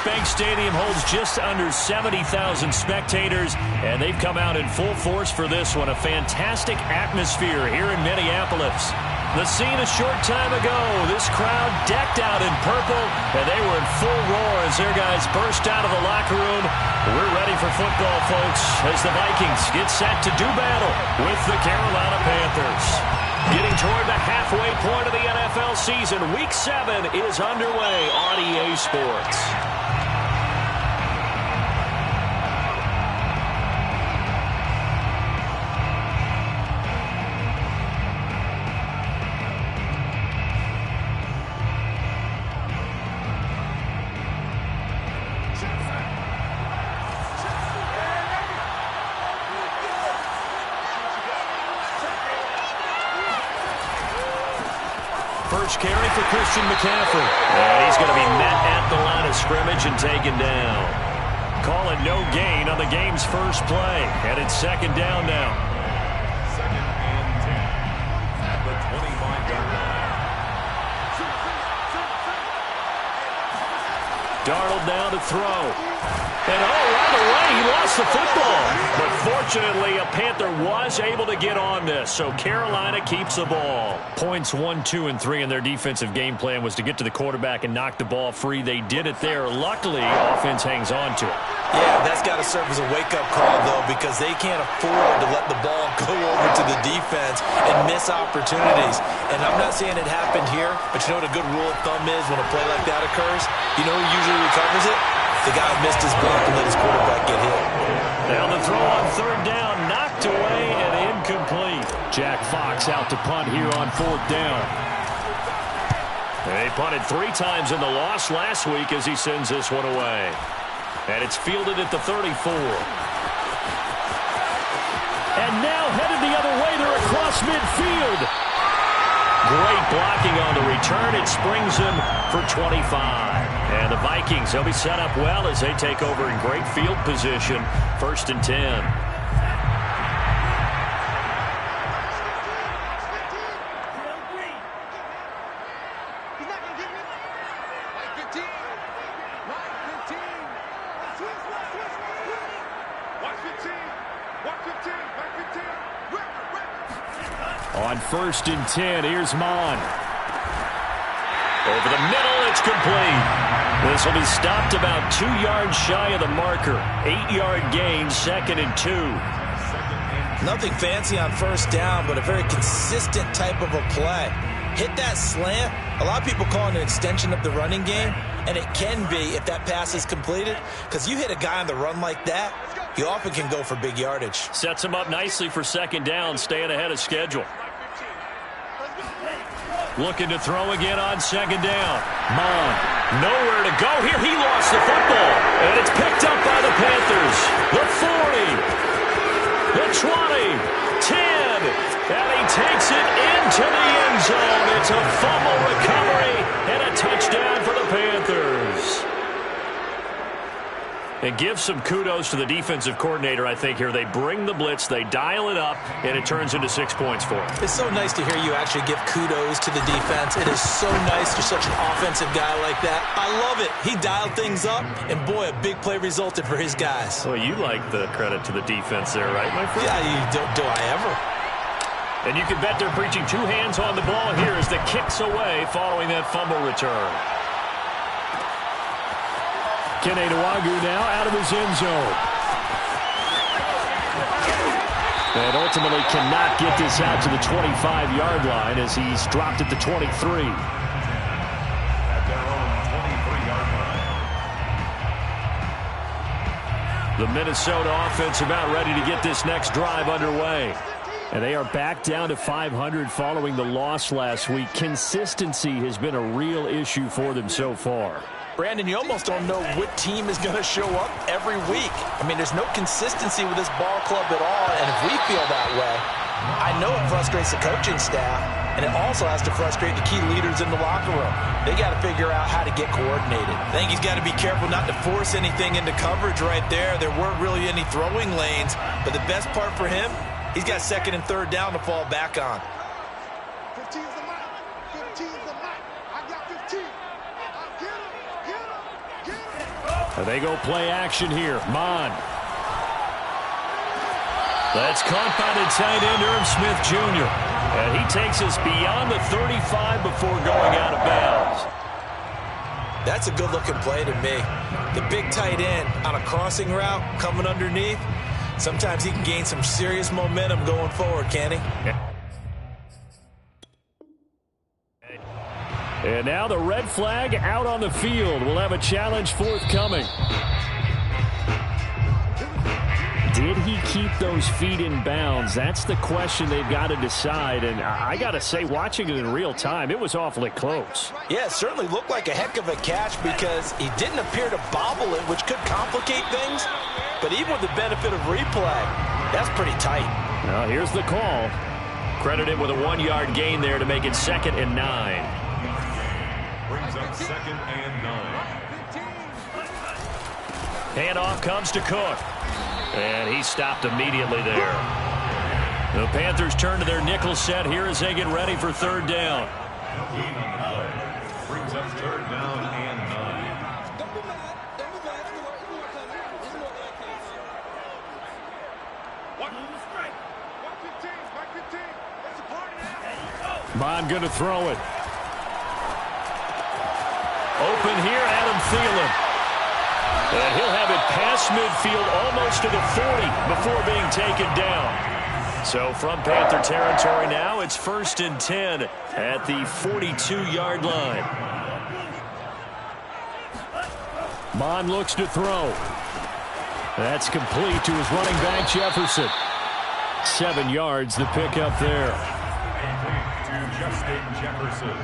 Bank Stadium holds just under 70,000 spectators, and they've come out in full force for this one. A fantastic atmosphere here in Minneapolis. The scene a short time ago, this crowd decked out in purple, and they were in full roar as their guys burst out of the locker room. We're ready for football, folks, as the Vikings get set to do battle with the Carolina Panthers. Getting toward the halfway point of the NFL season, Week 7 is underway on EA Sports. First carry for Christian McCaffrey. And he's going to be met at the line of scrimmage and taken down. Call it no gain on the game's first play. And it's second down now. Second and 10 at the 25-yard line. Darnold now to throw. And right away, he lost the football. But fortunately, a Panther was able to get on this, so Carolina keeps the ball. Points 1, 2, and 3 in their defensive game plan was to get to the quarterback and knock the ball free. They did it there. Luckily, offense hangs on to it. Yeah, that's got to serve as a wake-up call, though, because they can't afford to let the ball go over to the defense and miss opportunities. And I'm not saying it happened here, but you know what a good rule of thumb is when a play like that occurs? You know who usually recovers it? The guy who missed his block and let his quarterback get hit. Now the throw on third down, knocked away and incomplete. Jack Fox out to punt here on fourth down. They punted 3 times in the loss last week as he sends this one away. And it's fielded at the 34. And now headed the other way. They're across midfield. Great blocking on the return. It springs him for 25. And the Vikings, they'll be set up well as they take over in great field position. First and 10. On first and 10, here's Mon. Over the middle, it's complete. This will be stopped about 2 yards shy of the marker. 8-yard gain, second and 2. Nothing fancy on first down, but a very consistent type of a play. Hit that slant. A lot of people call it an extension of the running game, and it can be if that pass is completed, because you hit a guy on the run like that, you often can go for big yardage. Sets him up nicely for second down, staying ahead of schedule. Looking to throw again on second down. Mon, nowhere to go here. He lost the football, and it's picked up by the Panthers. The 40, the 20, 10, and he takes it into the end zone. It's a fumble recovery and a touchdown for the Panthers. And give some kudos to the defensive coordinator, I think, here. They bring the blitz, they dial it up, and it turns into 6 points for them. It's so nice to hear you actually give kudos to the defense. It is so nice you're such an offensive guy like that. I love it. He dialed things up, and boy, a big play resulted for his guys. Well, you like the credit to the defense there, right, my friend? Yeah, do I ever. And you can bet they're preaching 2 hands on the ball here as the kick's away following that fumble return. Kene Nwagu now out of his end zone. And ultimately cannot get this out to the 25-yard line as he's dropped at the 23. At their own 23-yard line. The Minnesota offense about ready to get this next drive underway. And they are back down to 500 following the loss last week. Consistency has been a real issue for them so far. Brandon, you almost don't know what team is going to show up every week. I mean, there's no consistency with this ball club at all, and if we feel that way, I know it frustrates the coaching staff, and it also has to frustrate the key leaders in the locker room. They got to figure out how to get coordinated. I think he's got to be careful not to force anything into coverage right there. There weren't really any throwing lanes, but the best part for him, he's got second and third down to fall back on. 15's the mic. 15's the mic. I got 15. Get him. Get him. Get him. And they go play action here. Mon. That's caught by the tight end, Irv Smith Jr. And he takes us beyond the 35 before going out of bounds. That's a good-looking play to me. The big tight end on a crossing route coming underneath. Sometimes he can gain some serious momentum going forward, can't he? And now the red flag out on the field. We'll have a challenge forthcoming. Did he keep those feet in bounds? That's the question they've got to decide. And I got to say, watching it in real time, it was awfully close. Yeah, it certainly looked like a heck of a catch because he didn't appear to bobble it, which could complicate things. But even with the benefit of replay, that's pretty tight. Now here's the call. Credited with a 1-yard gain there to make it 2nd and 9. Brings up 2nd and 9. Handoff comes to Cook. And he stopped immediately there. The Panthers turn to their nickel set here as they get ready for 3rd down. Brings up 3rd down and 9. Bond going to throw it. Open here, Adam Thielen. And he'll have it past midfield almost to the 40 before being taken down. So from Panther territory now, it's 1st and 10 at the 42-yard line. Bond looks to throw. That's complete to his running back, Jefferson. 7 yards, the pickup there. To Justin Jefferson.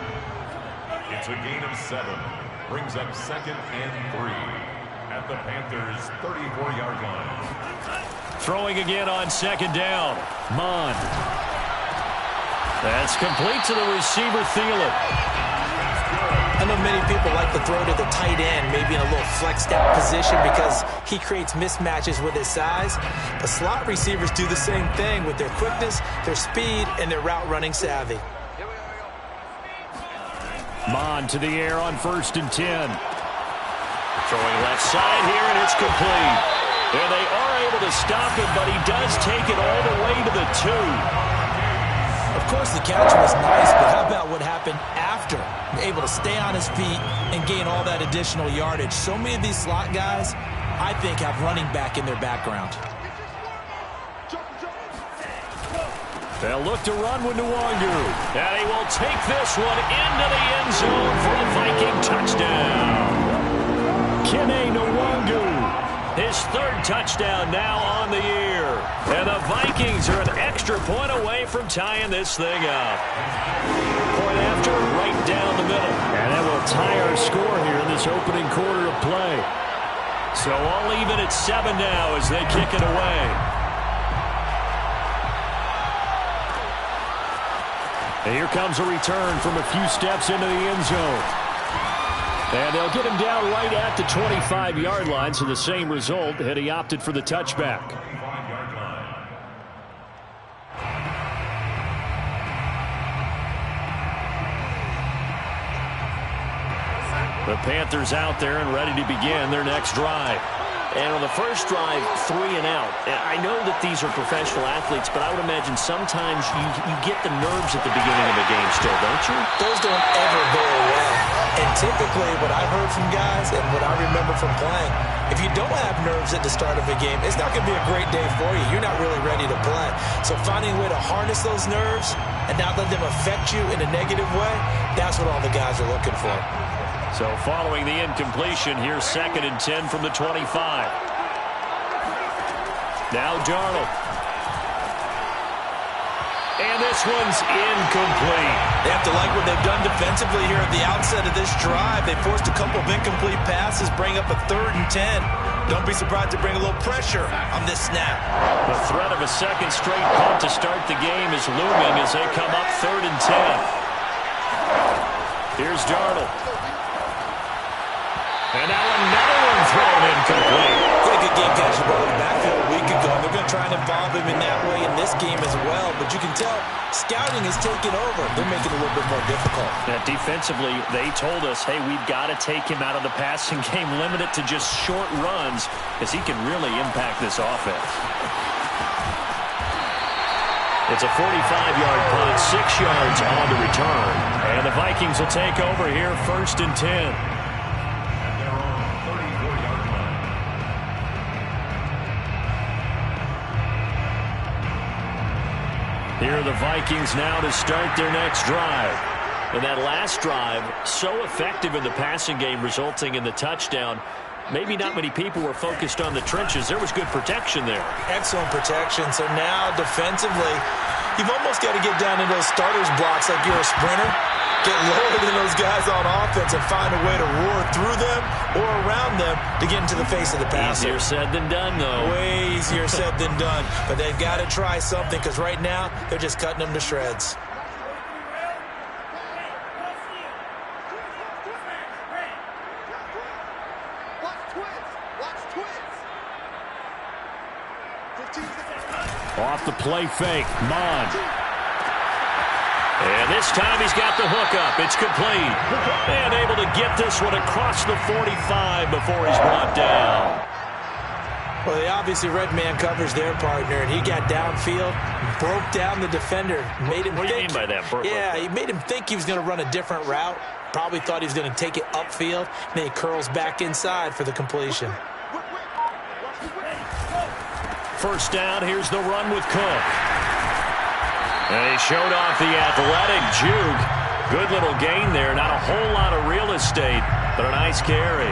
It's a gain of 7. Brings up 2nd and 3. At the Panthers' 34-yard line. Throwing again on 2nd down. Mon. That's complete to the receiver, Thielen. I know many people like to throw to the tight end, maybe in a little flexed out position because he creates mismatches with his size. But slot receivers do the same thing with their quickness, their speed, and their route running savvy. Mon to the air on 1st and 10. Throwing left side here, and it's complete. And they are able to stop it, but he does take it all the way to the 2. Of course, the catch was nice, but how about what happened after? Able to stay on his feet and gain all that additional yardage. So many of these slot guys, I think, have running back in their background. They'll look to run with Nwangu. And he will take this one into the end zone for a Viking touchdown. Kene Nwangu, his 3rd touchdown now on the year. And the Vikings are an extra point away from tying this thing up. Point after, right down the middle. And that will tie our score here in this opening quarter of play. So all even at 7 now as they kick it away. And here comes a return from a few steps into the end zone. And they'll get him down right at the 25-yard line, so the same result had he opted for the touchback. The Panthers out there and ready to begin their next drive. And on the first drive, 3 and out. I know that these are professional athletes, but I would imagine sometimes you get the nerves at the beginning of a game still, don't you? Those don't ever go away. And typically what I've heard from guys and what I remember from playing, if you don't have nerves at the start of a game, it's not going to be a great day for you. You're not really ready to play. So finding a way to harness those nerves and not let them affect you in a negative way, that's what all the guys are looking for. So following the incompletion, here's 2nd and 10 from the 25. Now Darnold. And this one's incomplete. They have to like what they've done defensively here at the outset of this drive. They forced a couple of incomplete passes, bring up a 3rd and 10. Don't be surprised to bring a little pressure on this snap. The threat of a 2nd straight punt to start the game is looming as they come up 3rd and 10. Here's Darnold. And now another one thrown incomplete. Pretty good game catching ball in the backfield a week ago. They're going to try and involve him in that way in this this game as well, but you can tell scouting is taking over. They're making it a little bit more difficult. Defensively, they told us, hey, we've got to take him out of the passing game, limit it to just short runs, because he can really impact this offense. It's a 45-yard punt, 6 yards on the return. And the Vikings will take over here, 1st and 10. And they're on 34-yard line. Here are the Vikings now to start their next drive. And that last drive, so effective in the passing game, resulting in the touchdown. Maybe not many people were focused on the trenches. There was good protection there. Excellent protection. So now defensively, you've almost got to get down in those starters blocks like you're a sprinter. Get lower than those guys on offense and find a way to roar through them or around them to get into the face of the passer. Easier said than done, though. Way easier said than done. But they've got to try something because right now they're just cutting them to shreds. Off the play fake, Mon. And this time he's got the hook up. It's complete. And able to get this one across the 45 before he's brought down. Well, they obviously red man covers their partner, and he got downfield, broke down the defender, made him What do you mean by that? Yeah, he made him think he was going to run a different route. Probably thought he was going to take it upfield. Then he curls back inside for the completion. First down, here's the run with Cook. And he showed off the athletic juke. Good little gain there. Not a whole lot of real estate, but a nice carry.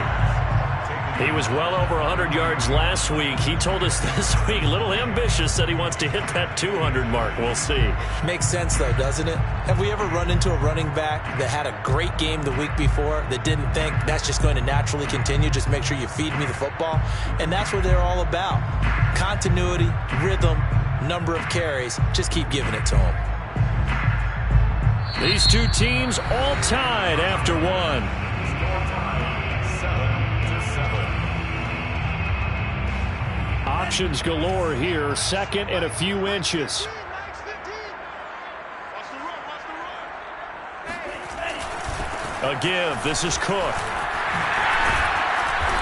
He was well over 100 yards last week. He told us this week, a little ambitious, that he wants to hit that 200 mark. We'll see. Makes sense, though, doesn't it? Have we ever run into a running back that had a great game the week before that didn't think that's just going to naturally continue? Just make sure you feed me the football. And that's what they're all about. Continuity, rhythm, number of carries. Just keep giving it to them. These two teams all tied after one. Options galore here. 2nd and a few inches. A give. This is Cook.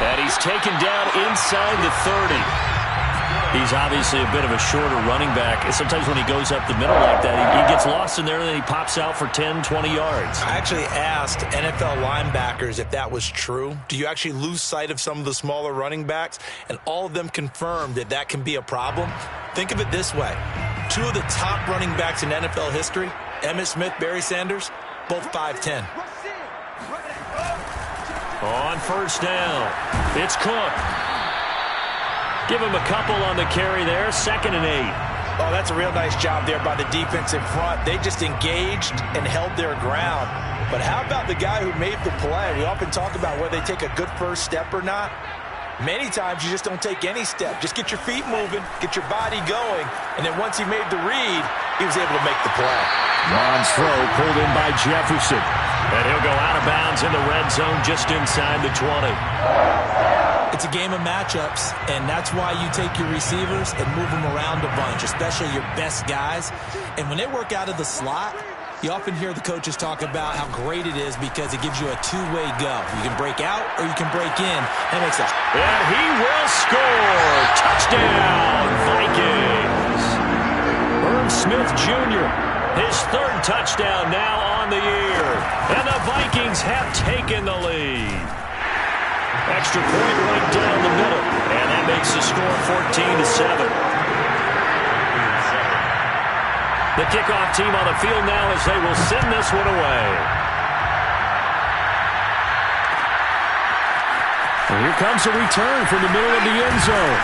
And he's taken down inside the 30. He's obviously a bit of a shorter running back. Sometimes when he goes up the middle like that, he gets lost in there and then he pops out for 10, 20 yards. I actually asked NFL linebackers if that was true. Do you actually lose sight of some of the smaller running backs? And all of them confirmed that that can be a problem. Think of it this way. 2 of the top running backs in NFL history, Emmitt Smith, Barry Sanders, both 5'10". On first down, it's Cook. Give him a couple on the carry there. 2nd and 8. Oh, that's a real nice job there by the defense in front. They just engaged and held their ground. But how about the guy who made the play? We often talk about whether they take a good first step or not. Many times you just don't take any step. Just get your feet moving, get your body going, and then once he made the read, he was able to make the play. Mon's throw pulled in by Jefferson. And he'll go out of bounds in the red zone just inside the 20. It's a game of matchups, and that's why you take your receivers and move them around a bunch, especially your best guys. And when they work out of the slot, you often hear the coaches talk about how great it is because it gives you a two-way go. You can break out or you can break in. That makes sense. And he will score. Touchdown, Vikings. Herb Smith Jr., his 3rd touchdown now on the year. And the Vikings have taken the lead. Extra point right down the middle. And that makes the score 14-7. The kickoff team on the field now as they will send this one away. And here comes a return from the middle of the end zone.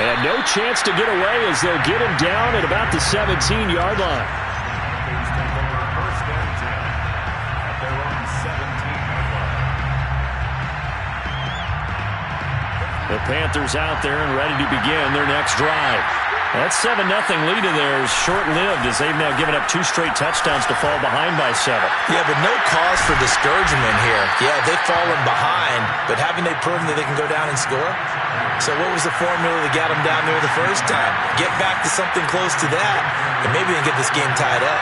And no chance to get away as they'll get him down at about the 17-yard line. The Panthers out there and ready to begin their next drive. That 7-0 lead in there is short-lived as they've now given up 2 straight touchdowns to fall behind by 7. Yeah, but no cause for discouragement here. Yeah, they've fallen behind, but haven't they proven that they can go down and score? So what was the formula that got them down there the first time? Get back to something close to that, and maybe they can get this game tied up.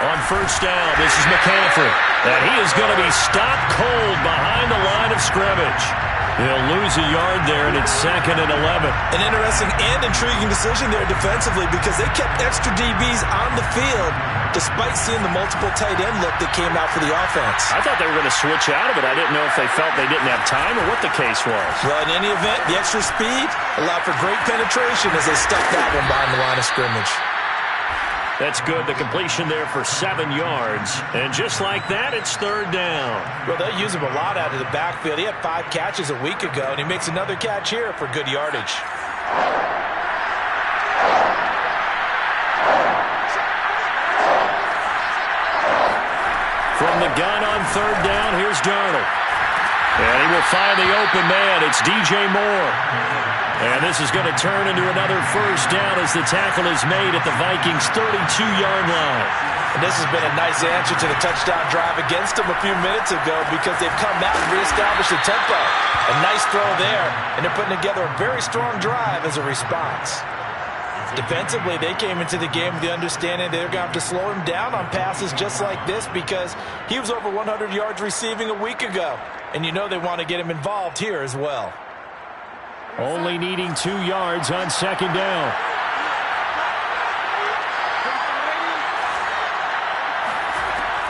On first down, this is McCaffrey. And he is going to be stopped cold behind the line of scrimmage. He'll lose a yard there, and it's 2nd and 11. An interesting and intriguing decision there defensively because they kept extra DBs on the field despite seeing the multiple tight end look that came out for the offense. I thought they were going to switch out of it. I didn't know if they felt they didn't have time or what the case was. Well, in any event, the extra speed allowed for great penetration as they stuck that one behind the line of scrimmage. That's good. The completion there for 7 yards. And just like that, it's 3rd down. Well, they'll use him a lot out of the backfield. He had 5 catches a week ago, and he makes another catch here for good yardage. From the gun on 3rd down, here's Darnold. And he will find the open man. It's DJ Moore. And this is going to turn into another first down as the tackle is made at the Vikings' 32-yard line. And this has been a nice answer to the touchdown drive against them a few minutes ago because they've come out and reestablished the tempo. A nice throw there, and they're putting together a very strong drive as a response. Defensively, they came into the game with the understanding they're going to have to slow him down on passes just like this because he was over 100 yards receiving a week ago. And you know they want to get him involved here as well. Only needing 2 yards on 2nd down.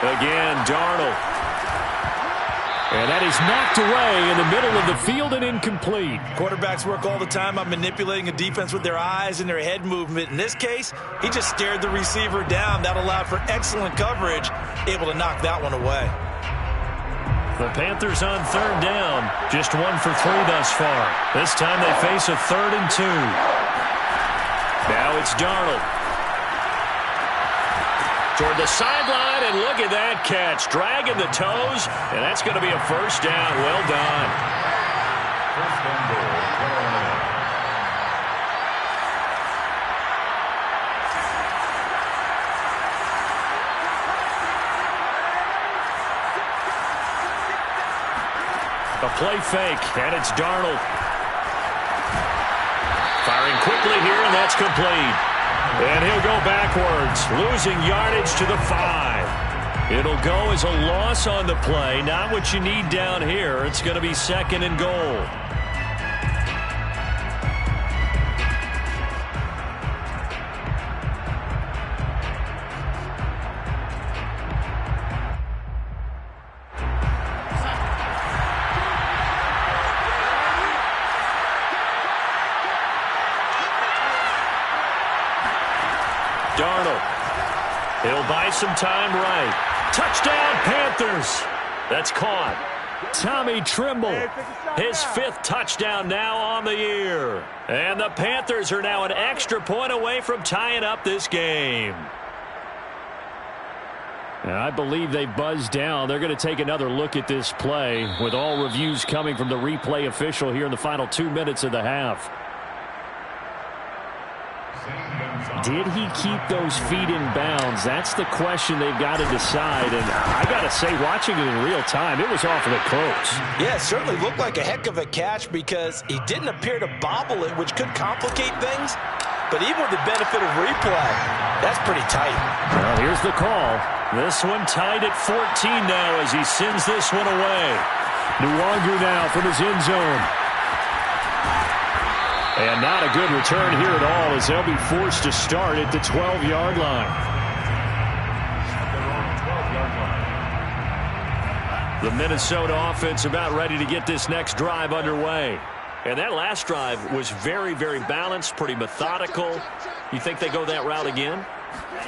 Again, Darnold. And that is knocked away in the middle of the field and incomplete. Quarterbacks work all the time on manipulating a defense with their eyes and their head movement. In this case, he just stared the receiver down. That allowed for excellent coverage, able to knock that one away. The Panthers on 3rd down, just 1 for 3 thus far. This time they face a 3rd and 2. Now it's Darnold. Toward the sideline, and look at that catch. Dragging the toes, and that's going to be a first down. Well done. First and goal, Carolina. A play fake, and it's Darnold. Firing quickly here, and that's complete. And he'll go backwards, losing yardage to the 5. It'll go as a loss on the play. Not what you need down here. It's going to be 2nd and goal. Darnold. He'll buy some time right. Touchdown, Panthers. That's caught. Tommy Tremble, his 5th touchdown now on the year. And the Panthers are now an extra point away from tying up this game. And I believe they buzzed down. They're going to take another look at this play with all reviews coming from the replay official here in the final 2 minutes of the half. Did he keep those feet in bounds? That's the question they've got to decide. And I got to say, watching it in real time, it was awfully close. Yeah, it certainly looked like a heck of a catch because he didn't appear to bobble it, which could complicate things. But even with the benefit of replay, that's pretty tight. Well, here's the call. This one tied at 14 now as he sends this one away. Nwangu now from his end zone. And not a good return here at all as they'll be forced to start at the 12-yard line. The Minnesota offense about ready to get this next drive underway. And that last drive was very, very balanced, pretty methodical. You think they go that route again?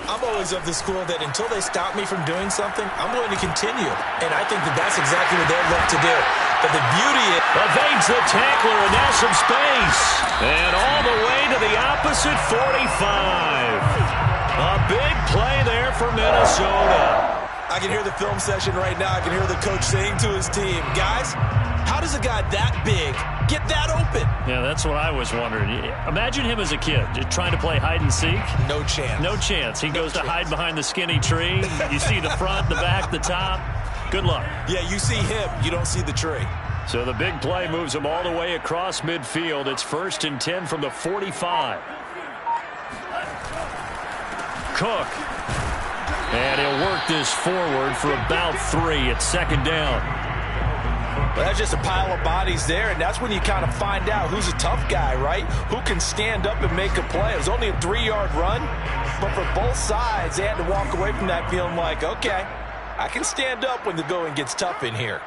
I'm always of the school that until they stop me from doing something, I'm going to continue. And I think that that's exactly what they'll look to do. But the beauty is... Evades the tackler, and now some space. And all the way to the opposite 45. A big play there for Minnesota. I can hear the film session right now. I can hear the coach saying to his team, guys, how does a guy that big get that open? Yeah, that's what I was wondering. Imagine him as a kid just trying to play hide and seek. No chance. No chance. He goes to hide behind the skinny tree. You see the front, the back, the top. Good luck. Yeah, you see him. You don't see the tree. So the big play moves him all the way across midfield. It's 1st and 10 from the 45. Cook. And he'll work this forward for about 3 at 2nd down. Well, that's just a pile of bodies there, and that's when you kind of find out who's a tough guy, right? Who can stand up and make a play. It was only a 3-yard run, but for both sides, they had to walk away from that feeling like, okay, I can stand up when the going gets tough in here.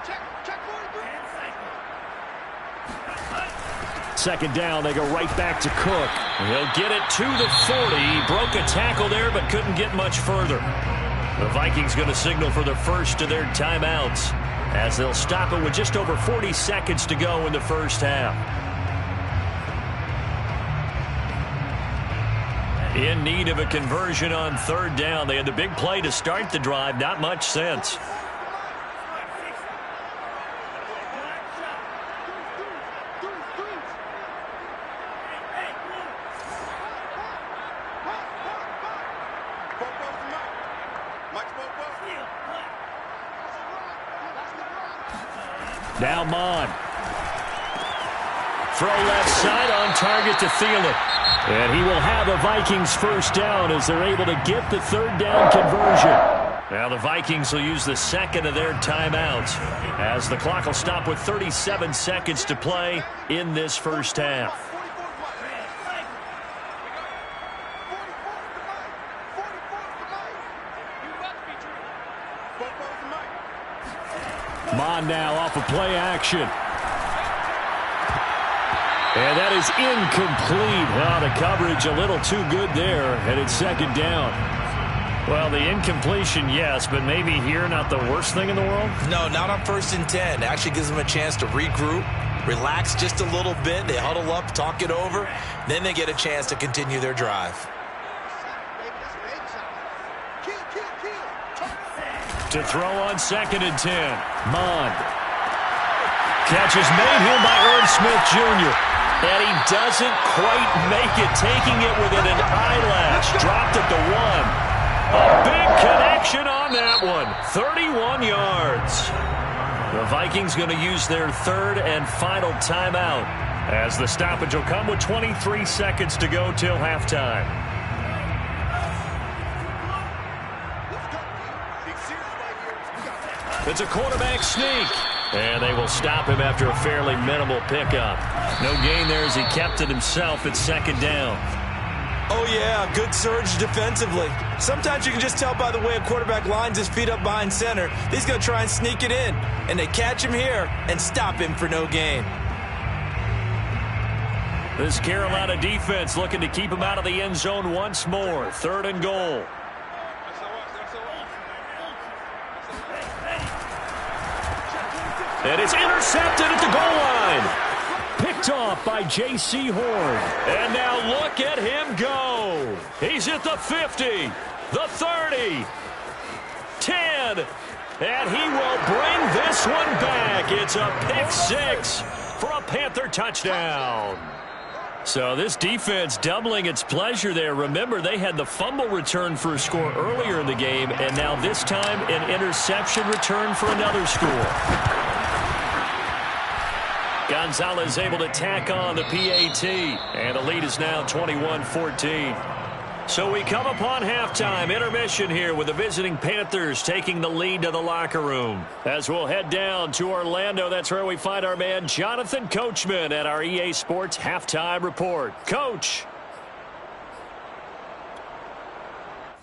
2nd down, they go right back to Cook. He'll get it to the 40. He broke a tackle there, but couldn't get much further. The Vikings going to signal for the first of their timeouts as they'll stop it with just over 40 seconds to go in the first half. In need of a conversion on 3rd down. They had the big play to start the drive. Not much sense. Now Mon. Throw left side on target to Thielen. And he will have a Vikings first down as they're able to get the 3rd down conversion. Now the Vikings will use the 2nd of their timeouts as the clock will stop with 37 seconds to play in this first half. Mon now off of play action. And that is incomplete. The coverage a little too good there, and it's 2nd down. Well, the incompletion, yes, but maybe here not the worst thing in the world? No, not on 1st and 10. It actually gives them a chance to regroup, relax just a little bit. They huddle up, talk it over. Then they get a chance to continue their drive. To throw on 2nd and 10. Mon. Catch is made here by Irv Smith Jr. And he doesn't quite make it, taking it within an eyelash. Dropped at the 1. A big connection on that one. 31 yards. The Vikings going to use their 3rd and final timeout as the stoppage will come with 23 seconds to go till halftime. It's a quarterback sneak. And they will stop him after a fairly minimal pickup. No gain there as he kept it himself at 2nd down. Oh, yeah, good surge defensively. Sometimes you can just tell by the way a quarterback lines his feet up behind center. He's going to try and sneak it in. And they catch him here and stop him for no gain. This Carolina defense looking to keep him out of the end zone once more. 3rd and goal. And it's intercepted at the goal line. Picked off by J.C. Horn. And now look at him go. He's at the 50, the 30, 10. And he will bring this one back. It's a pick 6 for a Panther touchdown. So this defense doubling its pleasure there. Remember, they had the fumble return for a score earlier in the game, and now this time an interception return for another score. Gonzalez able to tack on the PAT, and the lead is now 21-14. So we come upon halftime intermission here with the visiting Panthers taking the lead to the locker room. As we'll head down to Orlando, that's where we find our man Jonathan Coachman at our EA Sports Halftime Report. Coach.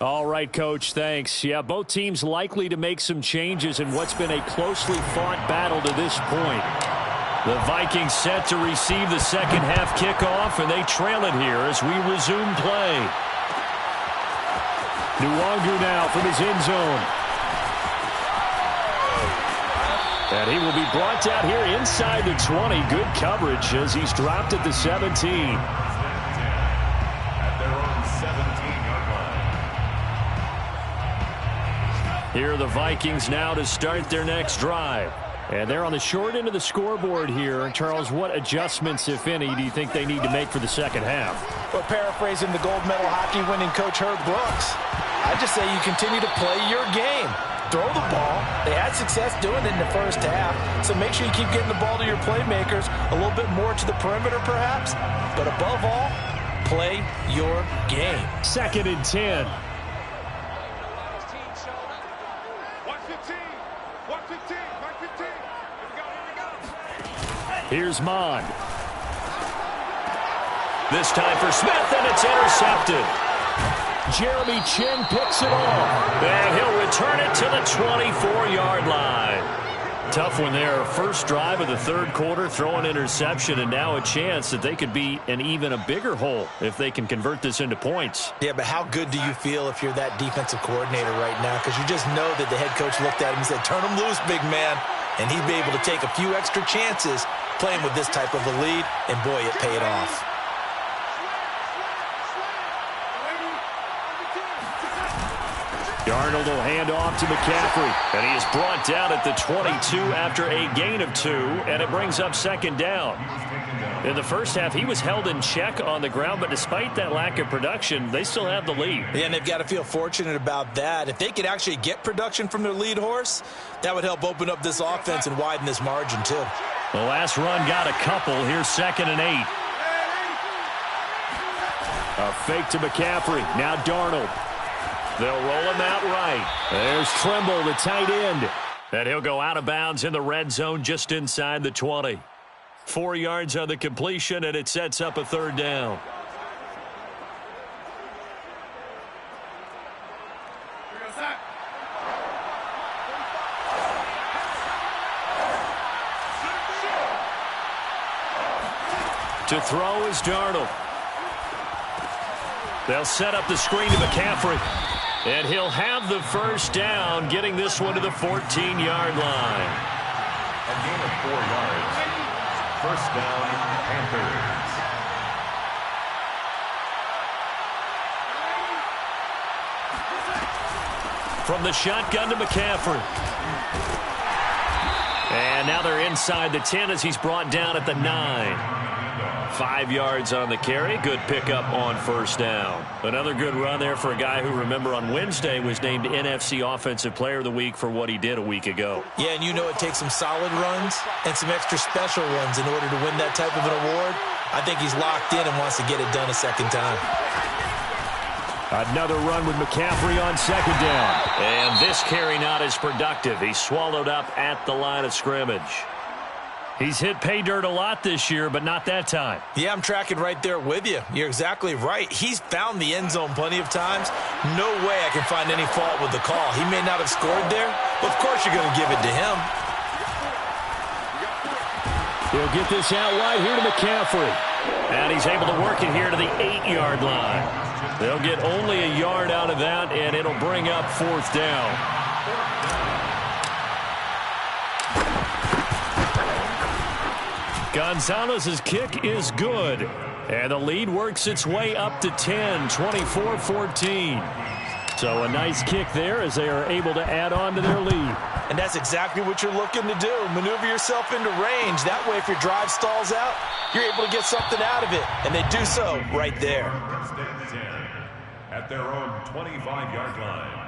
All right, Coach, thanks. Yeah, both teams likely to make some changes in what's been a closely fought battle to this point. The Vikings set to receive the second half kickoff, and they trail it here as we resume play. Nwangu now from his end zone. And he will be brought down here inside the 20. Good coverage as he's dropped at the 17. Here are the Vikings now to start their next drive. And they're on the short end of the scoreboard here. Charles, what adjustments, if any, do you think they need to make for the second half? Well, paraphrasing the gold medal hockey winning coach Herb Brooks, I just say you continue to play your game. Throw the ball. They had success doing it in the first half, so make sure you keep getting the ball to your playmakers, a little bit more to the perimeter perhaps, but above all, play your game. 2nd and 10. 115. Here's Mond. This time for Smith, and it's intercepted. Jeremy Chin picks it off, and he'll return it to the 24-yard line. Tough one there. First drive of the third quarter, throw an interception, and now a chance that they could be in even a bigger hole if they can convert this into points. Yeah, but how good do you feel if you're that defensive coordinator right now? Because you just know that the head coach looked at him and said, turn him loose, big man. And he'd be able to take a few extra chances playing with this type of a lead, and boy, it paid off. Darnold will hand off to McCaffrey, and he is brought down at the 22 after a gain of 2, and it brings up 2nd down. In the first half, he was held in check on the ground, but despite that lack of production, they still have the lead. Yeah, and they've got to feel fortunate about that. If they could actually get production from their lead horse, that would help open up this offense and widen this margin, too. The last run got a couple. Here's 2nd and 8. A fake to McCaffrey. Now Darnold. They'll roll him out right. There's Trimble, the tight end. And he'll go out of bounds in the red zone just inside the 20. 4 yards on the completion, and it sets up a 3rd down. To throw is Darnold. They'll set up the screen to McCaffrey. And he'll have the first down, getting this one to the 14-yard line. A gain of 4 yards. First down, Panthers. From the shotgun to McCaffrey. And now they're inside the 10 as he's brought down at the 9. 5 yards on the carry. Good pickup on first down. Another good run there for a guy who, remember, on Wednesday was named NFC Offensive Player of the Week for what he did a week ago. Yeah, and you know it takes some solid runs and some extra special runs in order to win that type of an award. I think he's locked in and wants to get it done a second time. Another run with McCaffrey on 2nd down. And this carry not as productive. He's swallowed up at the line of scrimmage. He's hit pay dirt a lot this year, but not that time. Yeah, I'm tracking right there with you. You're exactly right. He's found the end zone plenty of times. No way I can find any fault with the call. He may not have scored there, but of course you're going to give it to him. He'll get this out wide here to McCaffrey. And he's able to work it here to the 8-yard line. They'll get only a yard out of that, and it'll bring up 4th down. Gonzalez's kick is good. And the lead works its way up to 10, 24-14. So a nice kick there as they are able to add on to their lead. And that's exactly what you're looking to do. Maneuver yourself into range. That way, if your drive stalls out, you're able to get something out of it. And they do so right there. At their own 25-yard line.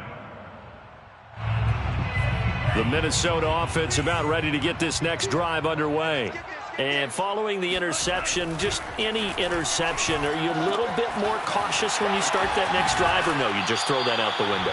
The Minnesota offense about ready to get this next drive underway. And following the interception, just any interception, are you a little bit more cautious when you start that next drive, or no, you just throw that out the window?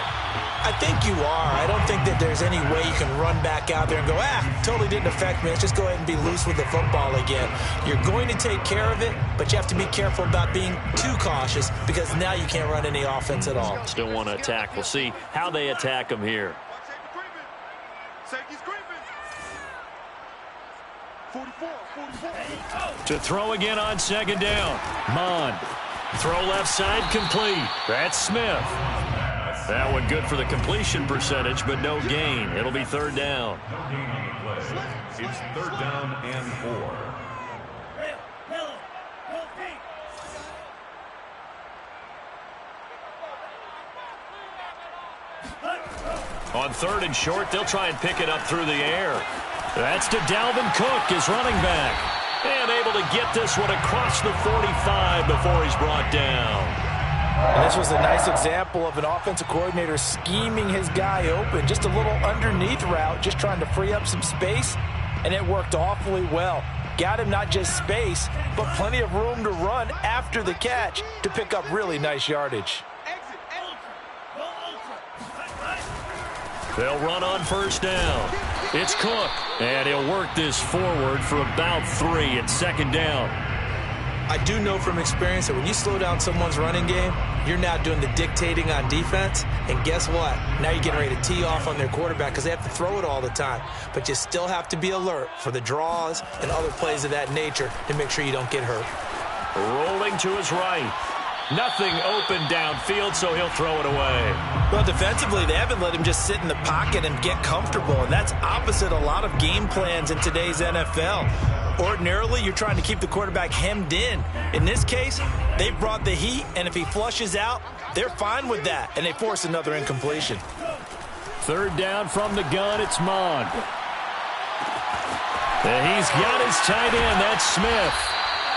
I think you are. I don't think that there's any way you can run back out there and go, totally didn't affect me. Let's just go ahead and be loose with the football again. You're going to take care of it, but you have to be careful about being too cautious because now you can't run any offense at all. Still want to attack. We'll see how they attack them here. Safety's creeping. 44. To throw again on 2nd down. Mond. Throw left side complete. That's Smith. That one good for the completion percentage, but no gain. It'll be 3rd down. No gain on the play. It's 3rd down and 4. On 3rd and short, they'll try and pick it up through the air. That's to Dalvin Cook, his running back. And able to get this one across the 45 before he's brought down. And this was a nice example of an offensive coordinator scheming his guy open. Just a little underneath route, just trying to free up some space, and it worked awfully well. Got him not just space, but plenty of room to run after the catch to pick up really nice yardage. They'll run on 1st down. It's Cook, and he'll work this forward for about 3 at 2nd down. I do know from experience that when you slow down someone's running game, you're now doing the dictating on defense. And guess what? Now you're getting ready to tee off on their quarterback because they have to throw it all the time. But you still have to be alert for the draws and other plays of that nature to make sure you don't get hurt. Rolling to his right. Nothing open downfield, so he'll throw it away. Well, defensively, they haven't let him just sit in the pocket and get comfortable, and that's opposite a lot of game plans in today's NFL. Ordinarily, you're trying to keep the quarterback hemmed in. In this case, they brought the heat, and if he flushes out, they're fine with that, and they force another incompletion. 3rd down from the gun, it's Mond. And he's got his tight end, that's Smith.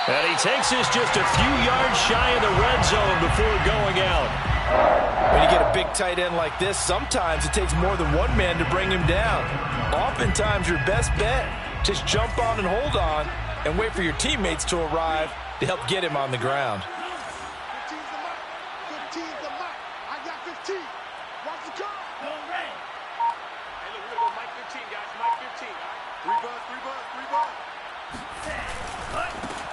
And he takes this just a few yards shy of the red zone before going out. When you get a big tight end like this, sometimes it takes more than one man to bring him down. Oftentimes, your best bet, just jump on and hold on and wait for your teammates to arrive to help get him on the ground. 15's the mark. 15's the mark. I got 15. Watch the car. Hey, look, we're going to go Mike 15, guys. Mike 15. All right? 3 bucks, 3 bucks, 3 bucks.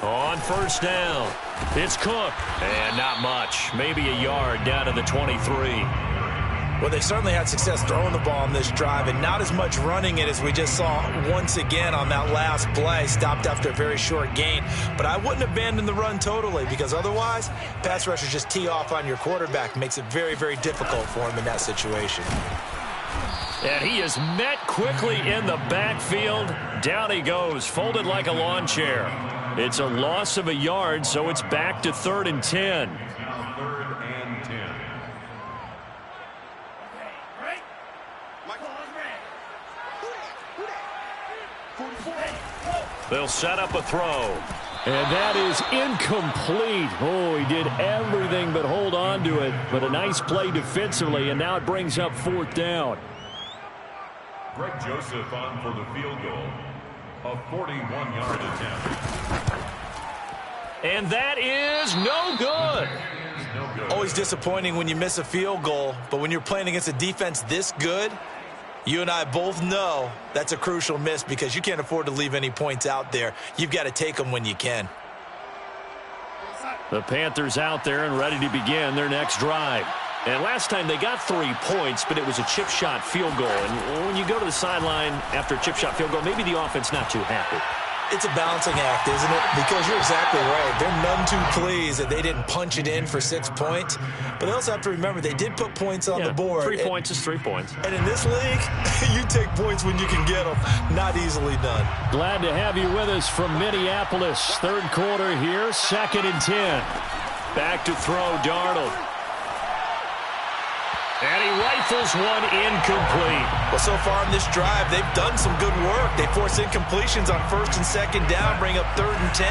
On 1st down, it's Cook. And not much. Maybe a yard down to the 23. Well, they certainly had success throwing the ball on this drive and not as much running it as we just saw once again on that last play. Stopped after a very short gain. But I wouldn't abandon the run totally because otherwise, pass rushers just tee off on your quarterback. Makes it very, very difficult for him in that situation. And he is met quickly in the backfield. Down he goes, folded like a lawn chair. It's a loss of a yard, so it's back to 3rd and 10. 3rd and 10. They'll set up a throw. And that is incomplete. Oh, he did everything but hold on to it. But a nice play defensively, and now it brings up 4th down. Greg Joseph on for the field goal. A 41-yard attempt. And that is no good. Always disappointing when you miss a field goal, but when you're playing against a defense this good, you and I both know that's a crucial miss because you can't afford to leave any points out there. You've got to take them when you can. The Panthers out there and ready to begin their next drive. And last time they got 3 points, but it was a chip shot field goal. And when you go to the sideline after a chip shot field goal, maybe the offense not too happy. It's a balancing act, isn't it? Because you're exactly right. They're none too pleased that they didn't punch it in for 6 points. But they also have to remember they did put points on the board. 3 points is 3 points. And in this league, you take points when you can get them. Not easily done. Glad to have you with us from Minneapolis. 3rd quarter here, 2nd and 10. Back to throw, Darnold. And he rifles one incomplete. Well, so far in this drive, they've done some good work. They force incompletions on 1st and 2nd down, bring up 3rd and 10.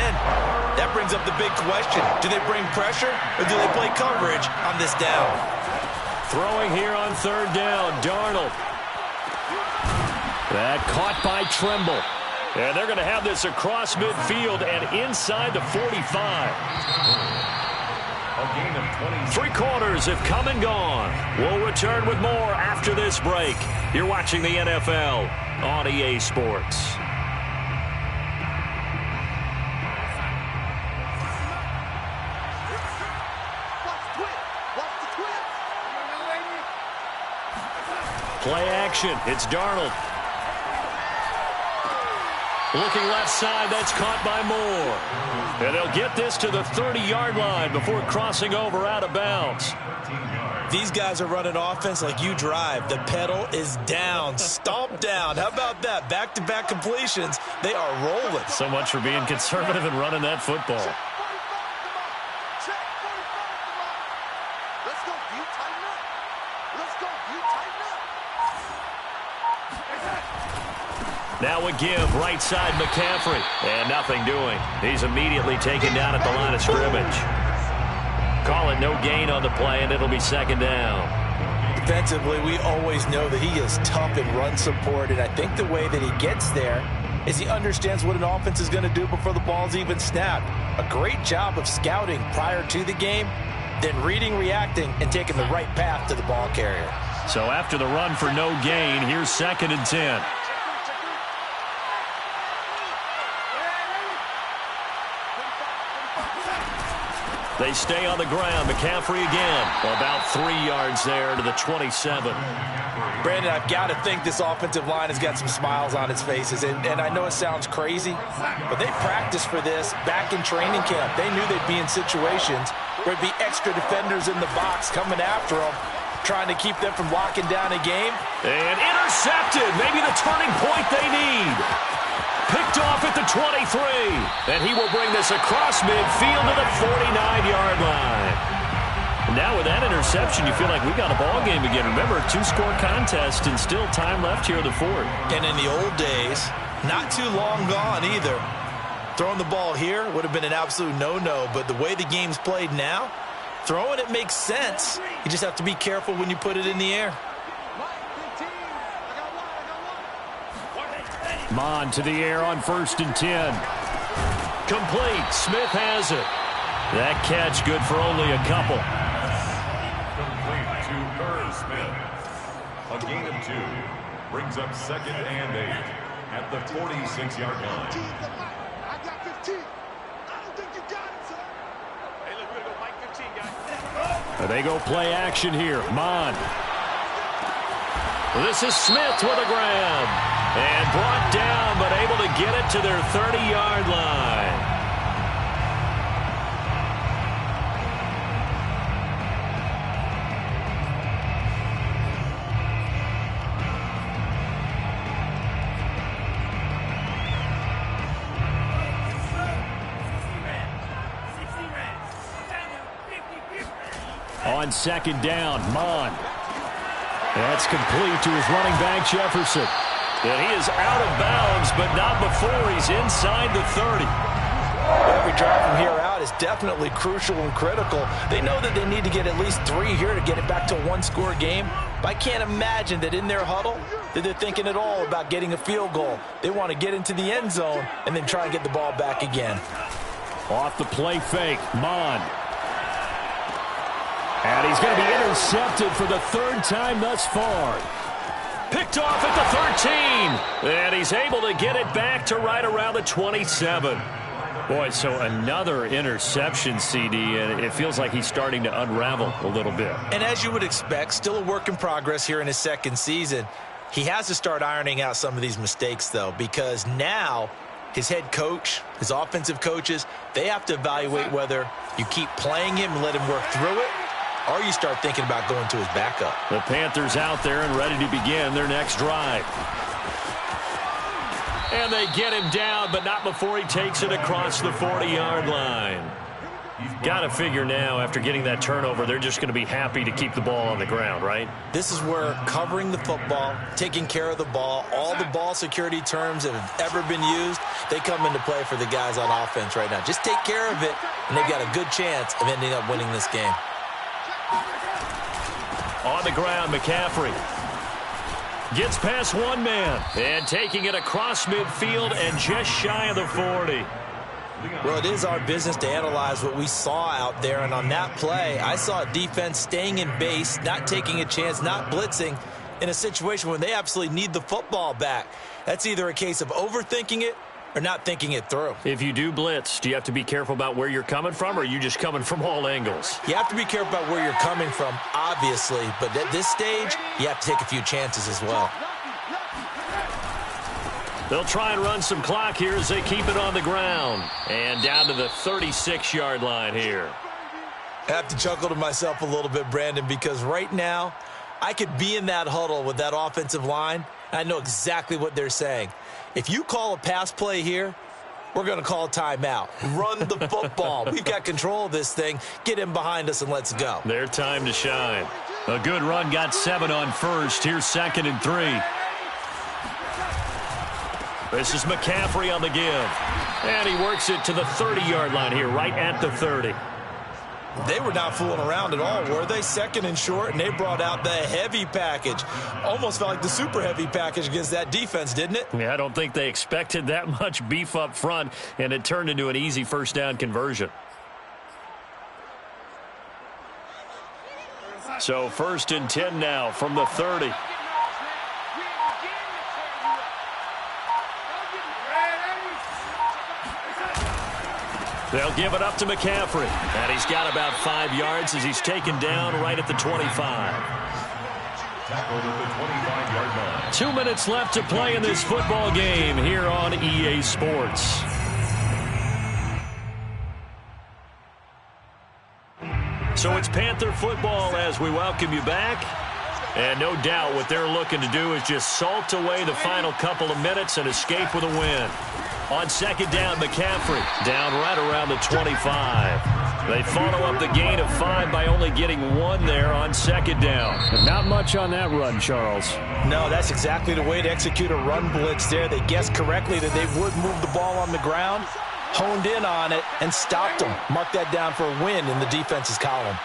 That brings up the big question. Do they bring pressure or do they play coverage on this down? Throwing here on 3rd down, Darnold. That caught by Tremble. And they're going to have this across midfield and inside the 45. A gain of 20. 3 quarters have come and gone. We'll return with more after this break. You're watching the NFL on EA Sports. Play action. It's Darnold. Looking left side, that's caught by Moore. And they'll get this to the 30-yard line before crossing over out of bounds. These guys are running offense like you drive. The pedal is down, stomp down. How about that? Back-to-back completions. They are rolling. So much for being conservative and running that football. Now a give, right side McCaffrey. And nothing doing. He's immediately taken down at the line of scrimmage. Call it no gain on the play, and it'll be second down. Defensively, we always know that he is tough in run support, and I think the way that he gets there is he understands what an offense is going to do before the ball's even snapped. A great job of scouting prior to the game, then reading, reacting, and taking the right path to the ball carrier. So after the run for no gain, here's 2nd and 10. They stay on the ground. McCaffrey again. About 3 yards there to the 27. Brandon, I've got to think this offensive line has got some smiles on its faces. And I know it sounds crazy, but they practiced for this back in training camp. They knew they'd be in situations where it'd be extra defenders in the box coming after them, trying to keep them from locking down a game. And intercepted. Maybe the turning point they need. Picked off at the 23. And he will bring this across midfield to the 49-yard line. Now with that interception, you feel like we got a ball game again. Remember, 2-score contest and still time left here in the 4th. And in the old days, not too long gone either. Throwing the ball here would have been an absolute no-no, but the way the game's played now, throwing it makes sense. You just have to be careful when you put it in the air. Mon to the air on 1st and 10. Complete. Smith has it. That catch good for only a couple. Complete to Smith. A gain of 2. Brings up 2nd and 8 at the 46-yard line. I got 15. I don't think you got it, sir. Hey, look, we're going to go Mike 15, guys. They go play action here. Mon. This is Smith with a grab. And brought down, but able to get it to their 30-yard line. On 2nd down, Mon. That's complete to his running back, Jefferson. And he is out of bounds, but not before he's inside the 30. Every drive from here out is definitely crucial and critical. They know that they need to get at least 3 here to get it back to a 1-score game. But I can't imagine that in their huddle that they're thinking at all about getting a field goal. They want to get into the end zone and then try and get the ball back again. Off the play fake, Mon. And he's going to be intercepted for the 3rd time thus far. Picked off at the 13. And he's able to get it back to right around the 27. Boy, so another interception, CD, and it feels like he's starting to unravel a little bit. And as you would expect, still a work in progress here in his 2nd season. He has to start ironing out some of these mistakes, though, because now his head coach, his offensive coaches, they have to evaluate whether you keep playing him and let him work through it, or you start thinking about going to his backup. The Panthers out there and ready to begin their next drive. And they get him down, but not before he takes it across the 40-yard line. Got to figure now, after getting that turnover, they're just going to be happy to keep the ball on the ground, right? This is where covering the football, taking care of the ball, all the ball security terms that have ever been used, they come into play for the guys on offense right now. Just take care of it, and they've got a good chance of ending up winning this game. On the ground, McCaffrey gets past one man and taking it across midfield and just shy of the 40. Well, it is our business to analyze what we saw out there, and on that play, I saw a defense staying in base, not taking a chance, not blitzing in a situation when they absolutely need the football back. That's either a case of overthinking it or not thinking it through. If you do blitz, do you have to be careful about where you're coming from, or are you just coming from all angles? You have to be careful about where you're coming from, obviously, but at this stage, you have to take a few chances as well. They'll try and run some clock here as they keep it on the ground. And down to the 36-yard line here. I have to chuckle to myself a little bit, Brandon, because right now, I could be in that huddle with that offensive line, and I know exactly what they're saying. If you call a pass play here, we're going to call a timeout. Run the football. We've got control of this thing. Get him behind us and let's go. Their time to shine. A good run got 7 on first. Here's 2nd and 3. This is McCaffrey on the give. And he works it to the 30-yard line here, right at the 30. They were not fooling around at all, were they? 2nd and short, and they brought out the heavy package. Almost felt like the super heavy package against that defense, didn't it? Yeah, I don't think they expected that much beef up front, and it turned into an easy first down conversion. So 1st and 10 now from the 30. They'll give it up to McCaffrey. And he's got about 5 yards as he's taken down right at the 25. Tackled at the 25-yard line. 2 minutes left to play in this football game here on EA Sports. So it's Panther football as we welcome you back. And no doubt what they're looking to do is just salt away the final couple of minutes and escape with a win. On 2nd down, McCaffrey down right around the 25. They follow up the gain of 5 by only getting 1 there on 2nd down. And not much on that run, Charles. No, that's exactly the way to execute a run blitz there. They guessed correctly that they would move the ball on the ground, honed in on it, and stopped them. Mark that down for a win in the defense's column.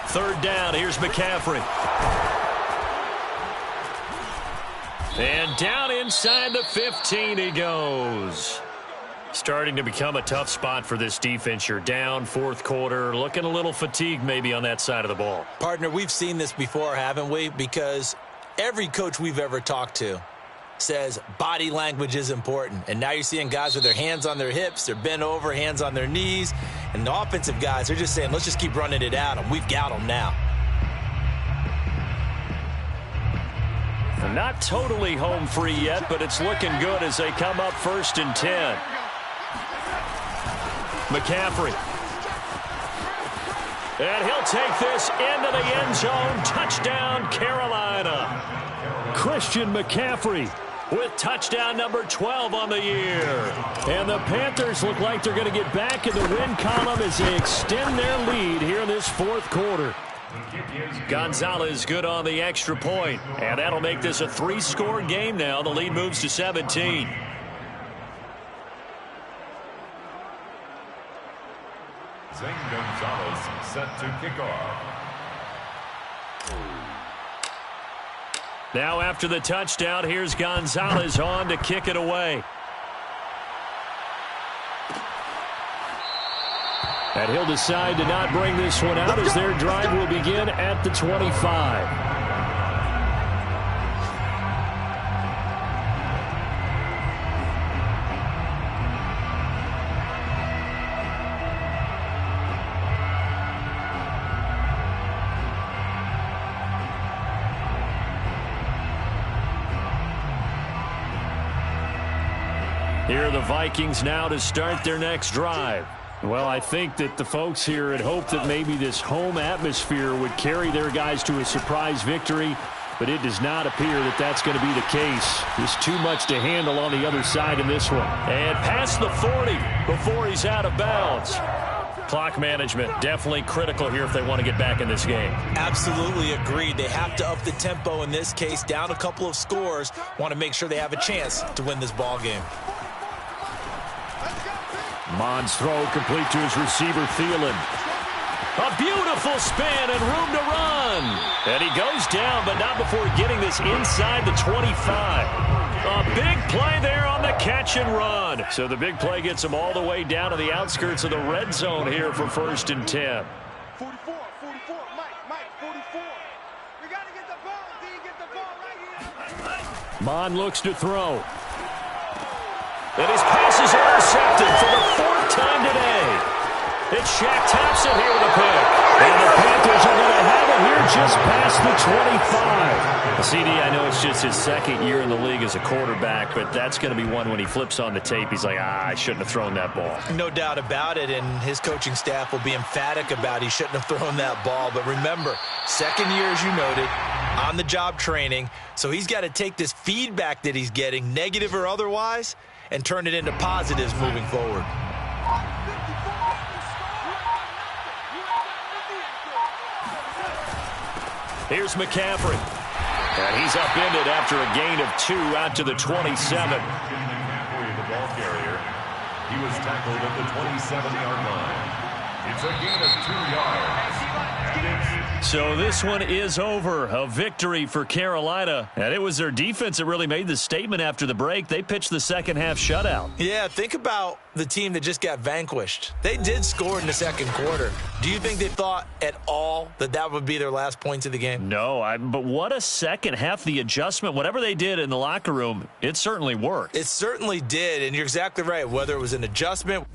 Third down, here's McCaffrey. And down inside the 15 he goes. Starting to become a tough spot for this defense. You're down 4th quarter, looking a little fatigued maybe on that side of the ball. Partner, we've seen this before, haven't we? Because every coach we've ever talked to says body language is important. And now you're seeing guys with their hands on their hips, they're bent over, hands on their knees. And the offensive guys, they're just saying, let's just keep running it at them. We've got them now. Not totally home free yet, but it's looking good as they come up 1st and 10. McCaffrey. And he'll take this into the end zone. Touchdown, Carolina. Christian McCaffrey with touchdown number 12 on the year. And the Panthers look like they're going to get back in the win column as they extend their lead here in this 4th quarter. Gonzalez good on the extra point, and that'll make this a 3-score game now. The lead moves to 17. Zane Gonzalez set to kick off. Now after the touchdown, here's Gonzalez on to kick it away. And he'll decide to not bring this one out as their drive will begin at the 25. Here are the Vikings now to start their next drive. Well, I think that the folks here had hoped that maybe this home atmosphere would carry their guys to a surprise victory, but it does not appear that that's going to be the case. There's too much to handle on the other side in this one. And past the 40 before he's out of bounds. Clock management definitely critical here if they want to get back in this game. Absolutely agreed. They have to up the tempo in this case, down a couple of scores, want to make sure they have a chance to win this ball game. Mond's throw complete to his receiver, Thielen. A beautiful spin and room to run. And he goes down, but not before getting this inside the 25. A big play there on the catch and run. So the big play gets him all the way down to the outskirts of the red zone here for 1st and 10. 44, Mike, 44. We got to get the ball, D, get the ball right here. Mond looks to throw. And his pass is intercepted for the 4th time today. It's Shaq Thompson here with a pick. And the Panthers are going to have it here just past the 25. CD, I know it's just his 2nd year in the league as a quarterback, but that's going to be one when he flips on the tape, he's like, I shouldn't have thrown that ball. No doubt about it, and his coaching staff will be emphatic about he shouldn't have thrown that ball. But remember, 2nd year, as you noted, on-the-job training, so he's got to take this feedback that he's getting, negative or otherwise, and turn it into positives moving forward. Here's McCaffrey. And he's upended after a gain of 2 out to the 27. McCaffrey, the ball carrier. He was tackled at the 27-yard line. It's a gain of 2 yards. So this one is over. A victory for Carolina. And it was their defense that really made the statement after the break. They pitched the second half shutout. Yeah, think about the team that just got vanquished. They did score in the second quarter. Do you think they thought at all that that would be their last points of the game? No, but what a second half. The adjustment, whatever they did in the locker room, it certainly worked. It certainly did, and you're exactly right. Whether it was an adjustment,